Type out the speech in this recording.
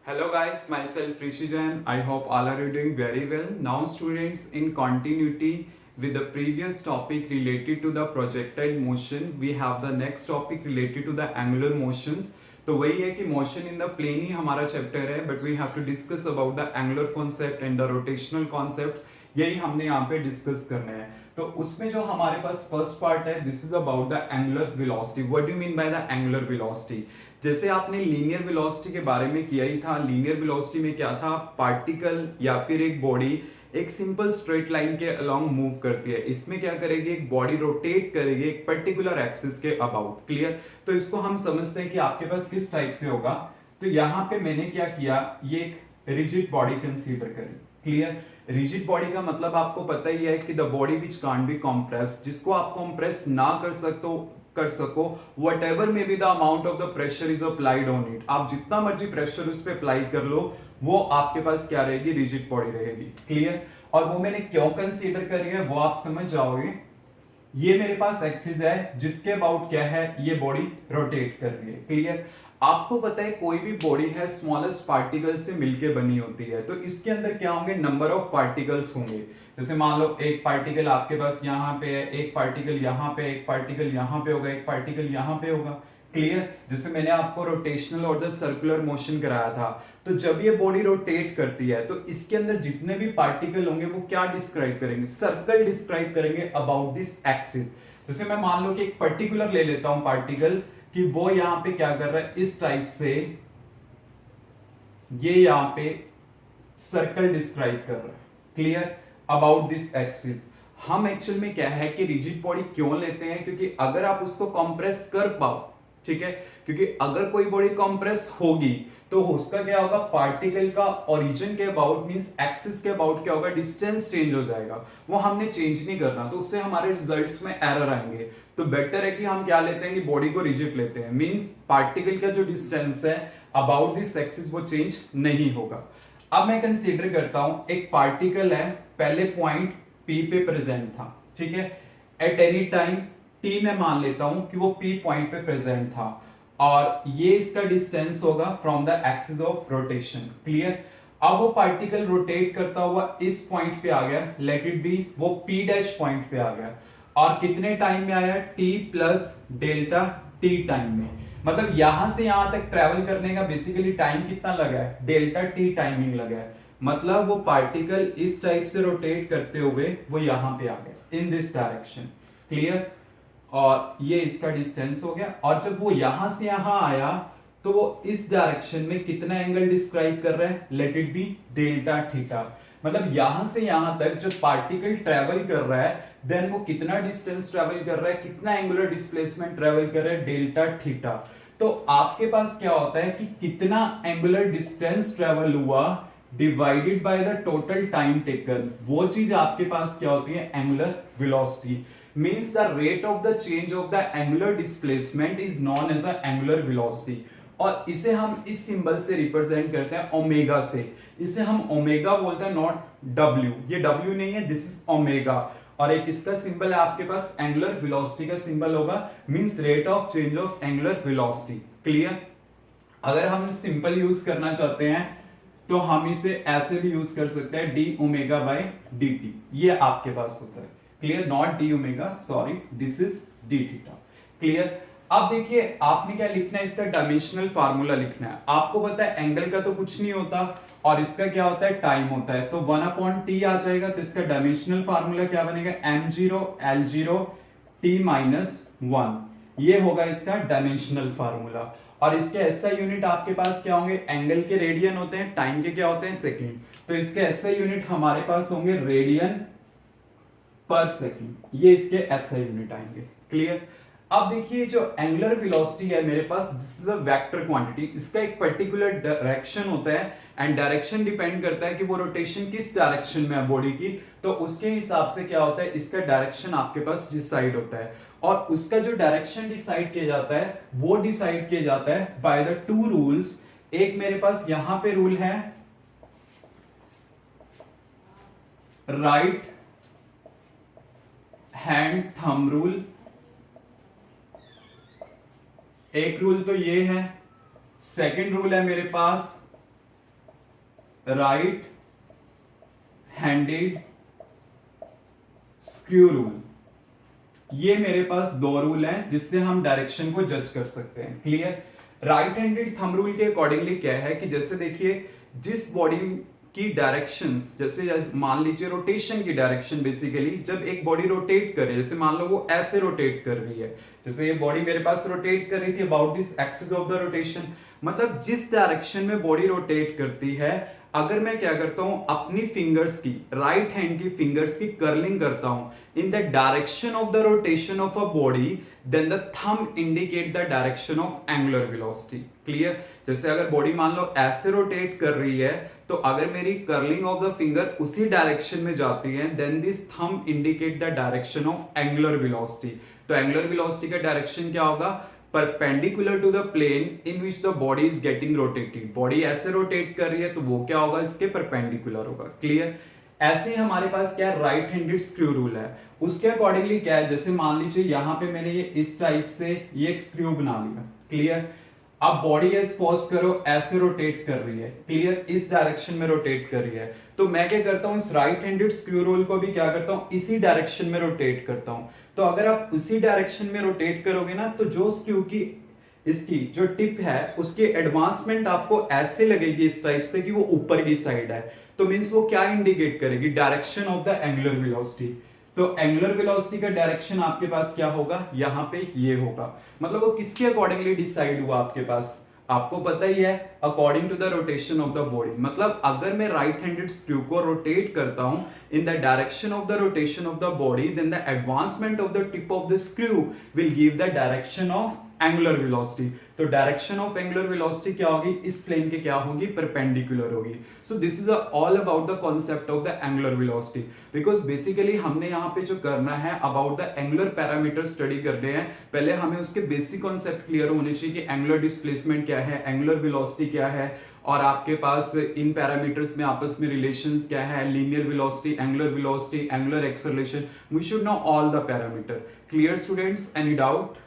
Hello guys, myself Rishi Jain. I hope all are you doing very well. Now students, in continuity with the previous topic related to the projectile motion, we have the next topic related to the angular motions. तो वही है कि motion in the plane ही हमारा chapter है, but we have to discuss about the angular concept and the rotational concept, यही हमने यहाँ पे डिस्कस करने हैं। तो उसमें जो हमारे पास फर्स्ट पार्ट है, this is about the angular velocity. What do you mean by the angular velocity? जैसे आपने लीनियर वेलोसिटी के बारे में किया ही था। लीनियर वेलोसिटी में क्या था, पार्टिकल या फिर एक बॉडी एक सिंपल स्ट्रेट लाइन के अलोंग मूव करती है। इसमें क्या करेगी, एक बॉडी रोटेट करेगी एक पर्टिकुलर एक्सिस के अबाउट। क्लियर? तो इसको हम समझते हैं कि आपके पास किस टाइप से होगा। तो यहां पे मैंने क्या किया, ये एक रिजिड बॉडी कंसीडर करें। क्लियर? रिजिड बॉडी का मतलब आपको पता ही है कि the body which can't be compress, जिसको आप कॉम्प्रेस ना कर सको what ever may be the amount of the pressure is applied on it. आप जितना मर्जी प्रेशर उस पर अप्लाई कर लो, वो आपके पास क्या रहेगी, रिजिड बॉडी रहेगी। क्लियर? और वो मैंने क्यों कंसीडर करी है वो आप समझ जाओगे। ये मेरे पास एक्सिस है जिसके अबाउट क्या है, ये बॉडी रोटेट कर रही है। क्लियर? आपको पता है कोई भी बॉडी है स्मॉलेस्ट पार्टिकल से मिलके बनी होती है, तो इसके अंदर क्या होंगे, नंबर ऑफ पार्टिकल्स होंगे। जैसे मान लो एक पार्टिकल आपके पास यहाँ पे है, एक पार्टिकल यहाँ पे, एक पार्टिकल यहाँ पे होगा, एक पार्टिकल यहाँ पे होगा। क्लियर? जैसे मैंने आपको रोटेशनल और द सर्कुलर मोशन कराया था, तो जब ये बॉडी रोटेट करती है तो इसके अंदर जितने भी पार्टिकल होंगे वो क्या डिस्क्राइब करेंगे, सर्कल डिस्क्राइब करेंगे अबाउट दिस एक्सिस। जैसे मैं मान लो कि एक पर्टिकुलर ले लेता हूं पार्टिकल कि वो यहां पे क्या कर रहा है, इस टाइप से ये यहां पे सर्कल डिस्क्राइब कर रहा है। क्लियर? About this axis. हम एक्चुअल में क्या है कि रिजिड बॉडी क्यों लेते हैं, क्योंकि अगर आप उसको कंप्रेस कर पाओ, ठीक है, क्योंकि अगर कोई बॉडी कंप्रेस होगी तो उसका क्या होगा, पार्टिकल का ओरिजिन के अबाउट मींस एक्सिस के अबाउट क्या होगा, डिस्टेंस चेंज हो जाएगा। वो हमने चेंज नहीं करना, तो उससे हमारे रिजल्ट्स में एरर आएंगे। तो बेटर है कि हम क्या लेते हैं कि बॉडी को रिजिड लेते हैं, मींस पार्टिकल का जो डिस्टेंस है अबाउट दिस एक्सिस वो चेंज नहीं होगा। अब मैं कंसीडर करता हूं एक पार्टिकल है, पहले पॉइंट P पे प्रेजेंट था, ठीक है, एट एनी टाइम T में मान लेता हूं कि वो P पॉइंट पे प्रेजेंट था, और ये इसका डिस्टेंस होगा from the axis of rotation. Clear? अब वो पार्टिकल रोटेट करता हुआ इस पॉइंट पे आ गया, लेट इट बी वो P डैश पॉइंट पे आ गया, और कितने टाइम में आया, T plus delta T time में। मतलब यहां से यहां तक ट्रेवल करने का बेसिकली टाइम कितना लगा है, डेल्टा T टाइमिंग लगा है। मतलब वो पार्टिकल इस टाइप से रोटेट करते हुए वो यहां पे आ गया इन दिस डायरेक्शन। क्लियर? और ये इसका डिस्टेंस हो गया, और जब वो यहां से यहां आया तो वो इस डायरेक्शन में कितना एंगल डिस्क्राइब कर रहा है, let it be delta theta. मतलब यहां से यहां तक जब पार्टिकल ट्रेवल कर रहा है, देन वो कितना डिस्टेंस ट्रेवल कर रहा है, कितना एंगुलर डिस्प्लेसमेंट ट्रेवल कर रहा है, डेल्टा थीटा। तो आपके पास क्या होता है कि कितना एंगुलर डिस्टेंस ट्रेवल हुआ divided by the total time taken, वो चीज आपके पास क्या होती है, angular velocity. Means the rate of the change of the angular displacement is known as a angular velocity, और इसे हम इस सिंबल से रिप्रेजेंट करते हैं ओमेगा से। इसे हम ओमेगा बोलते हैं, नॉट डब्ल्यू। ये डब्ल्यू नहीं है, दिस इज ओमेगा। और एक इसका सिंबल है आपके पास, एंगुलर वेलोसिटी का सिंबल होगा, means rate of change of angular velocity. Clear? अगर हम सिंपल यूज करना चाहते हैं तो हम इसे ऐसे भी यूज कर सकते हैं, D omega by D T, ये आपके पास होता है। Clear? Not D omega, sorry, this is D theta. Clear? अब देखिए आपने क्या लिखना है, इसका डायमेंशनल फार्मूला लिखना है। आपको पता है एंगल का तो कुछ नहीं होता, और इसका क्या होता है, टाइम होता है, तो 1/t आ जाएगा। तो इसका डायमेंशनल फार्मूला क्या बनेगा, m0 l0 t माइनस 1, ये होगा इसका डायमेंशनल फार्मूला। और इसके एसआई यूनिट आपके पास क्या होंगे, एंगल के रेडियन होते हैं, टाइम के क्या होते हैं, सेकंड। तो इसके एसआई यूनिट हमारे पास होंगे रेडियन पर सेकंड, ये इसके एसआई यूनिट आएंगे। क्लियर? अब देखिए जो एंगुलर वेलोसिटी है मेरे पास, this is a vector quantity. इसका एक पर्टिकुलर डायरेक्शन होता है, एंड डायरेक्शन डिपेंड करता है कि वो रोटेशन किस डायरेक्शन में है बॉडी की, तो उसके हिसाब से क्या होता है, इसका डायरेक्शन आपके पास डिसाइड होता है। और उसका जो डायरेक्शन डिसाइड किया जाता है वो डिसाइड किया जाता है बाय द टू रूल्स। एक मेरे पास यहां पे रूल है, राइट हैंड थंब रूल, एक रूल तो ये है। सेकंड रूल है मेरे पास राइट हैंडेड स्क्रू रूल, ये मेरे पास दो रूल हैं जिससे हम डायरेक्शन को जज कर सकते हैं। Clear? Right handed thumb rule के अकॉर्डिंगली क्या है कि जैसे देखिए जिस बॉडी की डायरेक्शंस, जैसे मान लीजिए रोटेशन की डायरेक्शन, बेसिकली जब एक बॉडी रोटेट करे, जैसे मान लो वो ऐसे रोटेट कर रही है, जैसे ये बॉडी मेरे पास रोटेट कर रही थी about this axis of the rotation, मतलब जिस डायरेक्शन में बॉडी रोटेट करती है, अगर मैं क्या करता हूं अपनी फिंगर्स की, राइट हैंड की फिंगर्स की कर्लिंग करता हूं in the direction of the rotation of a body, then the thumb indicate the direction of angular velocity. Clear? जैसे अगर बॉडी मान लो ऐसे रोटेट कर रही है, तो अगर मेरी कर्लिंग ऑफ द फिंगर उसी डायरेक्शन में जाती है, then this thumb indicate the direction of angular velocity. तो एंगुलर वेलोसिटी का डायरेक्शन क्या होगा? Perpendicular to the plane in which the body is getting rotated. Body ऐसे रोटेट कर रही है तो वो क्या होगा? इसके परपेंडिकुलर होगा। क्लियर? ऐसे ही हमारे पास क्या है, राइट हैंडेड स्क्रू रूल है, उसके अकॉर्डिंगली क्या है, जैसे मान लीजिए यहां पे मैंने ये इस टाइप से ये एक स्क्रू बना लिया। क्लियर? अब बॉडी है सपोज करो ऐसे रोटेट कर रही है। क्लियर? इस डायरेक्शन में रोटेट कर रही है, तो मैं क्या करता हूं, इस राइट हैंडेड स्क्रू रोल को भी क्या करता हूं, इसी डायरेक्शन में रोटेट करता हूं। तो अगर आप उसी डायरेक्शन में रोटेट करोगे ना, तो जो स्क्रू की इसकी जो टिप है उसकी एडवांसमेंट आपको ऐसे लगेगी इस टाइप से कि वो ऊपर की साइड है, तो मींस वो क्या इंडिकेट करेगी? Direction of the angular velocity. तो एंगुलर वेलोसिटी का डायरेक्शन आपके पास क्या होगा? यहां पे ये होगा। मतलब वो किसके अकॉर्डिंगली डिसाइड हुआ आपके पास? आपको पता ही है, according to the rotation of the body. मतलब अगर मैं राइट हैंडेड स्क्रू को रोटेट करता हूं in the direction of the rotation of the body, then the advancement of the tip of the screw will give the direction of angular velocity. तो direction of angular velocity क्या होगी? इस plane के क्या होगी? Perpendicular होगी। So this is all about the concept of the angular velocity. Because basically हमने यहाँ पे जो करना है about the angular parameter study करने हैं, पहले हमें उसके बेसिक कॉन्सेप्ट क्लियर होने चाहिए कि एंगुलर डिस्प्लेसमेंट क्या है, एंगुलर वेलोसिटी क्या है, और आपके पास इन पैरामीटर्स में आपस में रिलेशंस क्या है, linear velocity, angular acceleration. We should know all the parameter. Clear students? Any doubt?